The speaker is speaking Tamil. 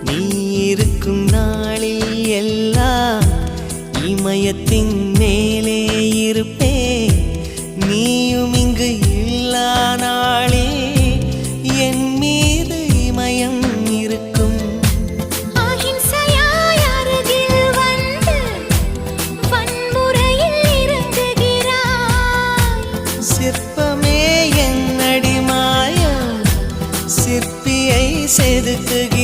நீ இருக்கும் நாளில் எல்லாம் இமயத்தின் மேலே இருப்பே நீயும் இங்கு இல்லா நாளே என் மீது இமயம் இருக்கும் அகிம்சையாய் அருகில் வந்து வன்முறையில் இறங்குகிறாய் சிற்பமே என்னடி மாயம் சிற்பியை செதுக்குகிறாய்